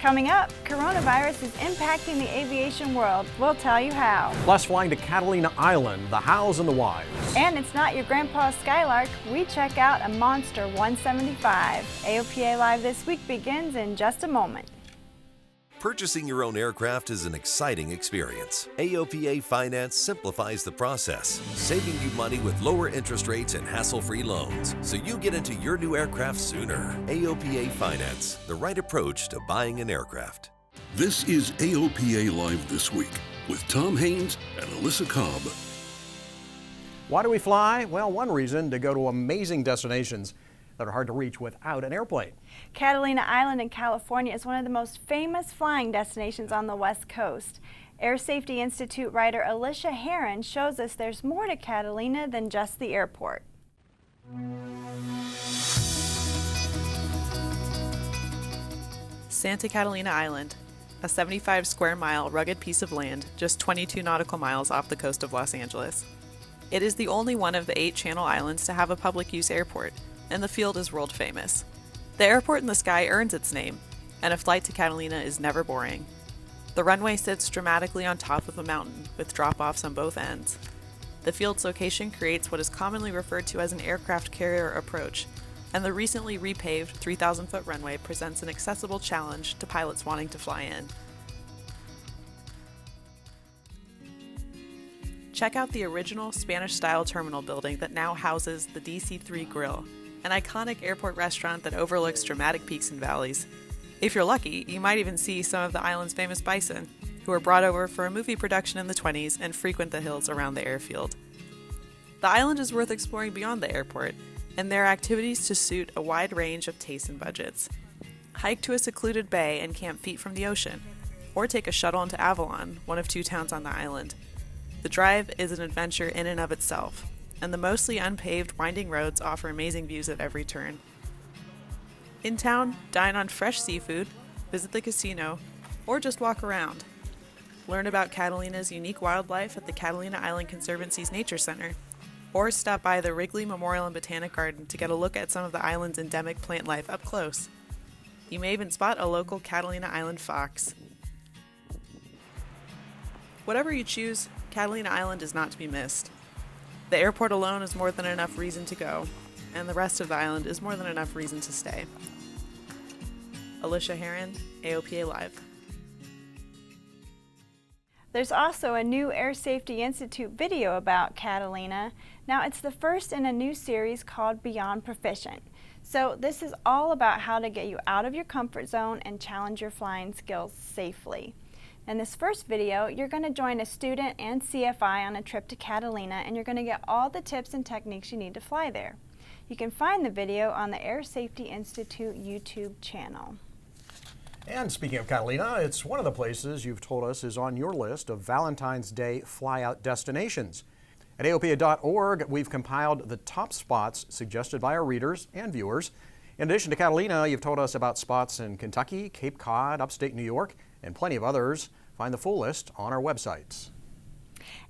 Coming up, coronavirus is impacting the aviation world. We'll tell you how. Plus, flying to Catalina Island, the hows and the whys. And it's not your grandpa's Skylark. We check out a Monster 175. AOPA Live this week begins in just a moment. Purchasing your own aircraft is an exciting experience. AOPA Finance simplifies the process, saving you money with lower interest rates and hassle-free loans, so you get into your new aircraft sooner. AOPA Finance, the right approach to buying an aircraft. This is AOPA Live This Week with Tom Haynes and Alyssa Cobb. Why do we fly? Well, one reason, to go to amazing destinations that are hard to reach without an airplane. Catalina Island in California is one of the most famous flying destinations on the West Coast. Air Safety Institute writer Alicia Heron shows us there's more to Catalina than just the airport. Santa Catalina Island, a 75 square mile rugged piece of land just 22 nautical miles off the coast of Los Angeles. It is the only one of the 8 Channel Islands to have a public use airport, and the field is world famous. The airport in the sky earns its name, and a flight to Catalina is never boring. The runway sits dramatically on top of a mountain with drop-offs on both ends. The field's location creates what is commonly referred to as an aircraft carrier approach, and the recently repaved 3,000-foot runway presents an accessible challenge to pilots wanting to fly in. Check out the original Spanish-style terminal building that now houses the DC-3 Grill, an iconic airport restaurant that overlooks dramatic peaks and valleys. If you're lucky, you might even see some of the island's famous bison, who were brought over for a movie production in the 1920s and frequent the hills around the airfield. The island is worth exploring beyond the airport, and there are activities to suit a wide range of tastes and budgets. Hike to a secluded bay and camp feet from the ocean, or take a shuttle into Aviation, one of 2 towns on the island. The drive is an adventure in and of itself, and the mostly unpaved, winding roads offer amazing views at every turn. In town, dine on fresh seafood, visit the casino, or just walk around. Learn about Catalina's unique wildlife at the Catalina Island Conservancy's Nature Center, or stop by the Wrigley Memorial and Botanic Garden to get a look at some of the island's endemic plant life up close. You may even spot a local Catalina Island fox. Whatever you choose, Catalina Island is not to be missed. The airport alone is more than enough reason to go, and the rest of the island is more than enough reason to stay. Alicia Heron, AOPA Live. There's also a new Air Safety Institute video about Catalina. Now, it's the first in a new series called Beyond Proficient. So this is all about how to get you out of your comfort zone and challenge your flying skills safely. In this first video, you're going to join a student and CFI on a trip to Catalina, and you're going to get all the tips and techniques you need to fly there. You can find the video on the Air Safety Institute YouTube channel. And speaking of Catalina, it's one of the places you've told us is on your list of Valentines Day Flyout destinations. At AOPA.org, we've compiled the top spots suggested by our readers and viewers. In addition to Catalina, you've told us about spots in Kentucky, Cape Cod, upstate New York, and plenty of others. Find the full list on our websites.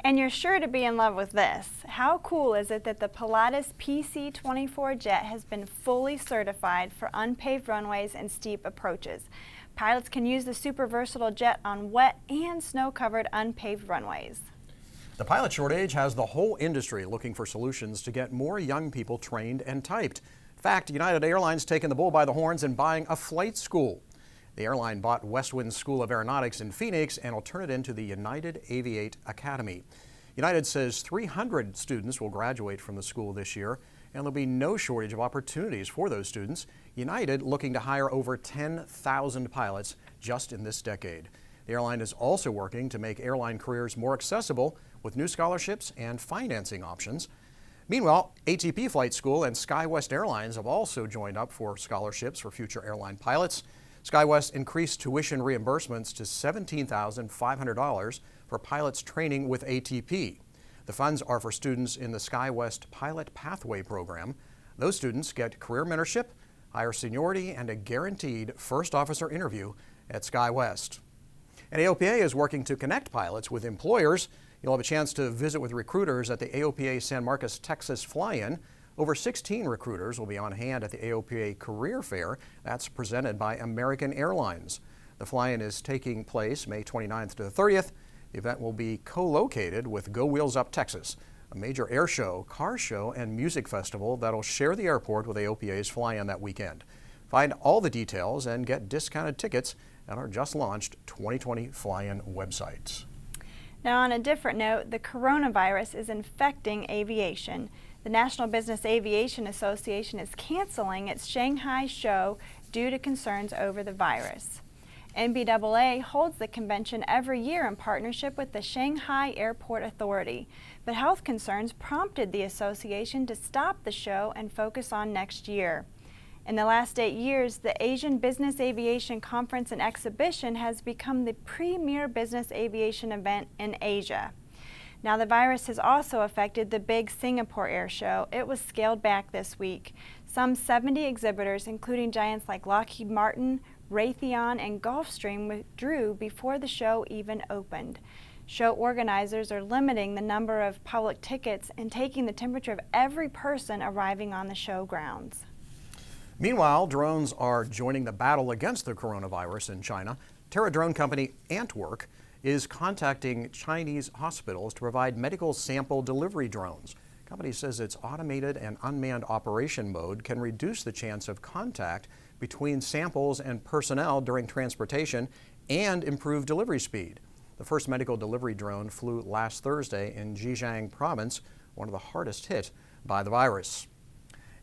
And you're sure to be in love with this. How cool is it that the Pilatus PC-24 jet has been fully certified for unpaved runways and steep approaches? Pilots can use the super versatile jet on wet and snow-covered unpaved runways. The pilot shortage has the whole industry looking for solutions to get more young people trained and typed. In fact, United Airlines taking the bull by the horns and buying a flight school. The airline bought Westwind School of Aeronautics in Phoenix and will turn it into the United Aviate Academy. United says 300 students will graduate from the school this year, and there'll be no shortage of opportunities for those students. United looking to hire over 10,000 pilots just in this decade. The airline is also working to make airline careers more accessible with new scholarships and financing options. Meanwhile, ATP Flight School and SkyWest Airlines have also joined up for scholarships for future airline pilots. SkyWest increased tuition reimbursements to $17,500 for pilots training with ATP. The funds are for students in the SkyWest Pilot Pathway program. Those students get career mentorship, higher seniority, and a guaranteed first officer interview at SkyWest. And AOPA is working to connect pilots with employers. You'll have a chance to visit with recruiters at the AOPA San Marcos, Texas Fly-In. Over 16 recruiters will be on hand at the AOPA Career Fair. That's presented by American Airlines. The fly-in is taking place May 29th to the 30th. The event will be co-located with Go Wheels Up Texas, a major air show, car show, and music festival that'll share the airport with AOPA's fly-in that weekend. Find all the details and get discounted tickets at our just-launched 2020 fly-in website. Now, on a different note, the coronavirus is infecting aviation. The National Business Aviation Association is canceling its Shanghai show due to concerns over the virus. NBAA holds the convention every year in partnership with the Shanghai Airport Authority, but health concerns prompted the association to stop the show and focus on next year. In the last 8 years, the Asian Business Aviation Conference and Exhibition has become the premier business aviation event in Asia. Now, the virus has also affected the big Singapore Air Show. It was scaled back this week. Some 70 exhibitors, including giants like Lockheed Martin, Raytheon, and Gulfstream, withdrew before the show even opened. Show organizers are limiting the number of public tickets and taking the temperature of every person arriving on the show grounds. Meanwhile, drones are joining the battle against the coronavirus in China. Terra drone company Antwork is contacting Chinese hospitals to provide medical sample delivery drones. The company says its automated and unmanned operation mode can reduce the chance of contact between samples and personnel during transportation and improve delivery speed. The first medical delivery drone flew last Thursday in Zhejiang province, one of the hardest hit by the virus.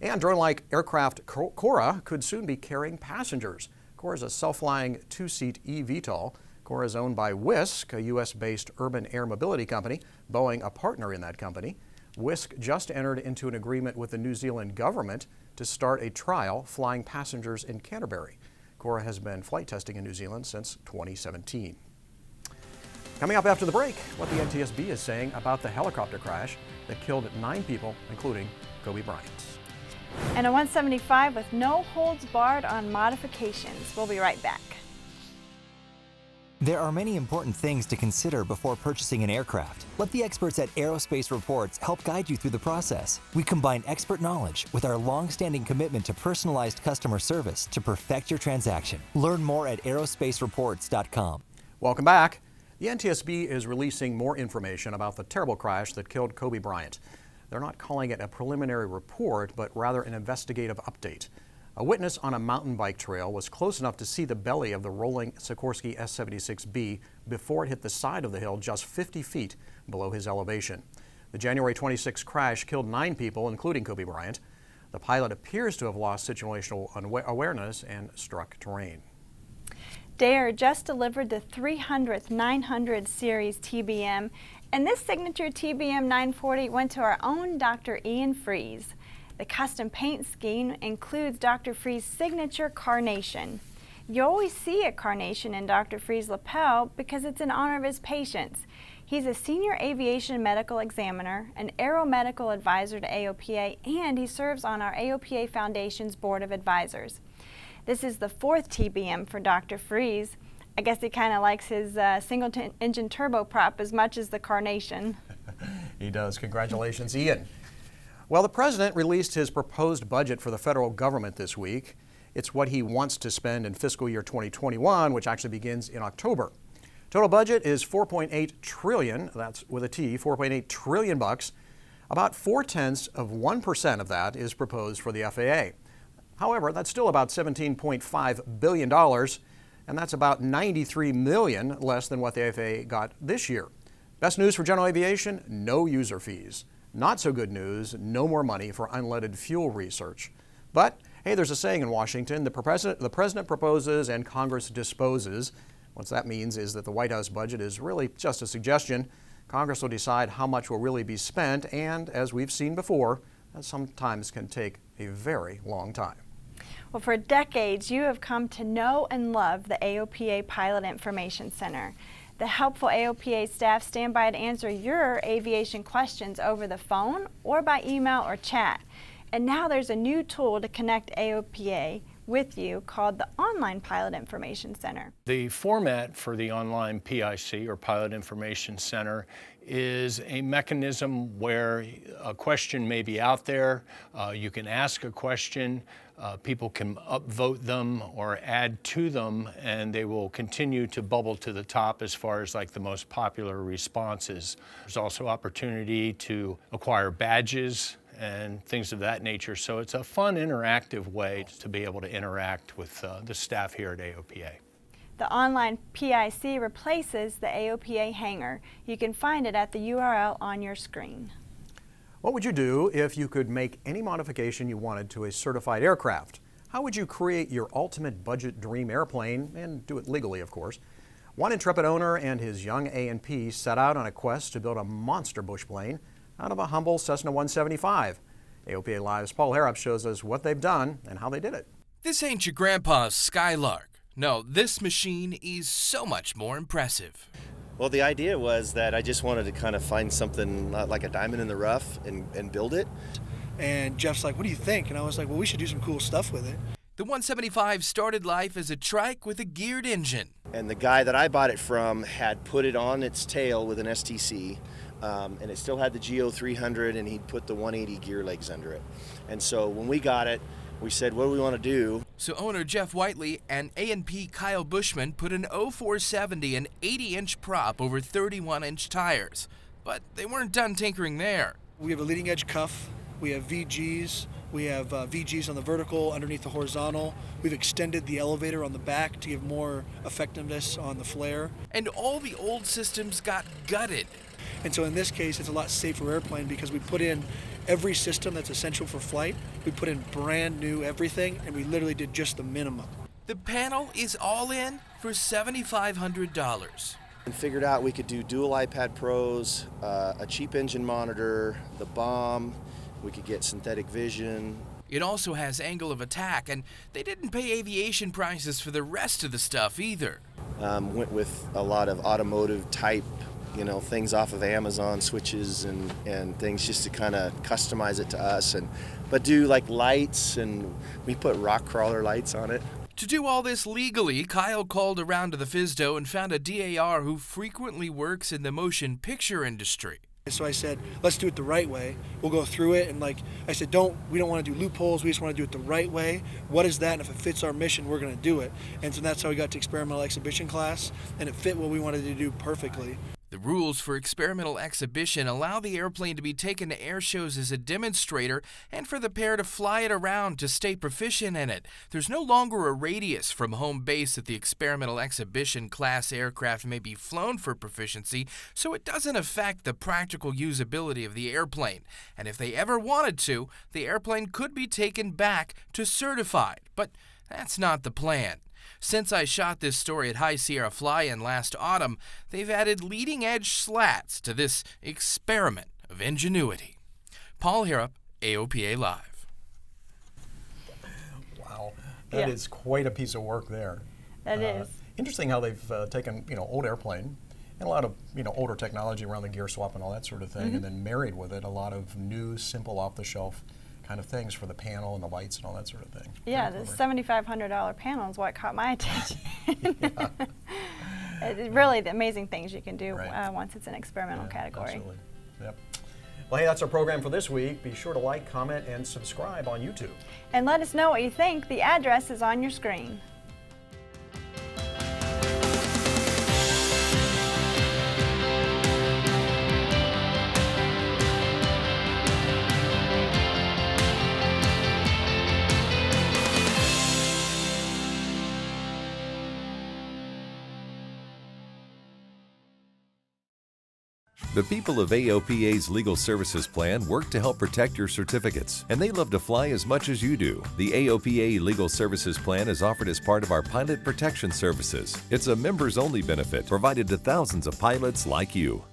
And drone-like aircraft Cora could soon be carrying passengers. Cora is a self-flying two-seat eVTOL. Cora is owned by Wisk, a U.S.-based urban air mobility company, Boeing a partner in that company. Wisk just entered into an agreement with the New Zealand government to start a trial flying passengers in Canterbury. Cora has been flight testing in New Zealand since 2017. Coming up after the break, what the NTSB is saying about the helicopter crash that killed 9 people, including Kobe Bryant. And a 175 with no holds barred on modifications. We'll be right back. There are many important things to consider before purchasing an aircraft. Let the experts at Aerospace Reports help guide you through the process. We combine expert knowledge with our long-standing commitment to personalized customer service to perfect your transaction. Learn more at aerospacereports.com. Welcome back. The NTSB is releasing more information about the terrible crash that killed Kobe Bryant. They're not calling it a preliminary report, but rather an investigative update. A witness on a mountain bike trail was close enough to see the belly of the rolling Sikorsky S-76B before it hit the side of the hill just 50 feet below his elevation. The January 26 crash killed 9 people, including Kobe Bryant. The pilot appears to have lost situational awareness and struck terrain. Dare just delivered the 300th 900 series TBM, and this signature TBM 940 went to our own Dr. Ian Freeze. The custom paint scheme includes Dr. Freeze's signature carnation. You always see a carnation in Dr. Freeze's lapel because it's in honor of his patients. He's a senior aviation medical examiner, an aeromedical advisor to AOPA, and he serves on our AOPA Foundation's Board of Advisors. This is the 4th TBM for Dr. Freeze. I guess he kind of likes his single-engine turboprop as much as the carnation. He does. Congratulations, Ian. Well, the president released his proposed budget for the federal government this week. It's what he wants to spend in fiscal year 2021, which actually begins in October. Total budget is $4.8 trillion. That's with a T, $4.8 trillion bucks. About 0.4% of that is proposed for the FAA. However, that's still about $17.5 billion, and that's about $93 million less than what the FAA got this year. Best news for general aviation, no user fees. Not so good news, no more money for unleaded fuel research. But hey, there's a saying in Washington, the president proposes and Congress disposes. What that means is that the White House budget is really just a suggestion. Congress will decide how much will really be spent, and as we've seen before, that sometimes can take a very long time. Well, for decades, you have come to know and love the AOPA Pilot Information Center. The helpful AOPA staff stand by to answer your aviation questions over the phone or by email or chat. And now there's a new tool to connect AOPA with you called the Online Pilot Information Center. The format for the online PIC, or Pilot Information Center, is a mechanism where a question may be out there, you can ask a question, people can upvote them or add to them, and they will continue to bubble to the top as far as like the most popular responses. There's also opportunity to acquire badges and things of that nature. So it's a fun, interactive way to be able to interact with the staff here at AOPA. The online PIC replaces the AOPA hangar. You can find it at the URL on your screen. What would you do if you could make any modification you wanted to a certified aircraft? How would you create your ultimate budget dream airplane, and do it legally, of course? One intrepid owner and his young A&P set out on a quest to build a monster bush plane out of a humble Cessna 175. AOPA Live's Paul Harrop shows us what they've done and how they did it. This ain't your grandpa's Skylark. No, this machine is so much more impressive. Well, the idea was that I just wanted to kind of find something like a diamond in the rough and build it. And Jeff's like, what do you think? And I was like, well, we should do some cool stuff with it. The 175 started life as a trike with a geared engine. And the guy that I bought it from had put it on its tail with an STC, and it still had the GO 300, and he'd put the 180 gear legs under it. And so when we got it, we said, what do we want to do? So owner Jeff Whiteley and A&P Kyle Bushman put an 0470 and 80-inch prop over 31-inch tires. But they weren't done tinkering there. We have a leading edge cuff. We have VGs. We have VGs on the vertical, underneath the horizontal. We've extended the elevator on the back to give more effectiveness on the flare. And all the old systems got gutted. And so in this case, it's a lot safer airplane because we put in every system that's essential for flight. We put in brand new everything, and we literally did just the minimum. The panel is all in for $7,500. And figured out we could do dual iPad Pros, a cheap engine monitor, the bomb. We could get synthetic vision. It also has angle of attack, and they didn't pay aviation prices for the rest of the stuff either. Went with a lot of automotive type, things off of Amazon, switches and things, just to kind of customize it to us, but do like lights, and we put rock crawler lights on it. To do all this legally, Kyle called around to the FSDO and found a DAR who frequently works in the motion picture industry. So I said, let's do it the right way. We'll go through it, and I said, we don't want to do loopholes. We just want to do it the right way. What is that? And if it fits our mission, we're going to do it. And so that's how we got to experimental exhibition class, and it fit what we wanted to do perfectly. The rules for experimental exhibition allow the airplane to be taken to air shows as a demonstrator and for the pair to fly it around to stay proficient in it. There's no longer a radius from home base that the experimental exhibition class aircraft may be flown for proficiency, so it doesn't affect the practical usability of the airplane. And if they ever wanted to, the airplane could be taken back to certified. But that's not the plan. Since I shot this story at High Sierra Fly-In last autumn, they've added leading-edge slats to this experiment of ingenuity. Paul Harrop, AOPA Live. Wow, that is quite a piece of work there. That is. Interesting how they've taken, old airplane and a lot of, older technology around the gear swap and all that sort of thing, and then married with it a lot of new, simple, off-the-shelf kind of things for the panel and the lights and all that sort of thing. Yeah, the $7,500 panel is what caught my attention. It's really the amazing things you can do once it's an experimental category. Absolutely. Yep. Well, hey, that's our program for this week. Be sure to like, comment, and subscribe on YouTube. And let us know what you think. The address is on your screen. The people of AOPA's Legal Services Plan work to help protect your certificates, and they love to fly as much as you do. The AOPA Legal Services Plan is offered as part of our Pilot Protection Services. It's a members-only benefit provided to thousands of pilots like you.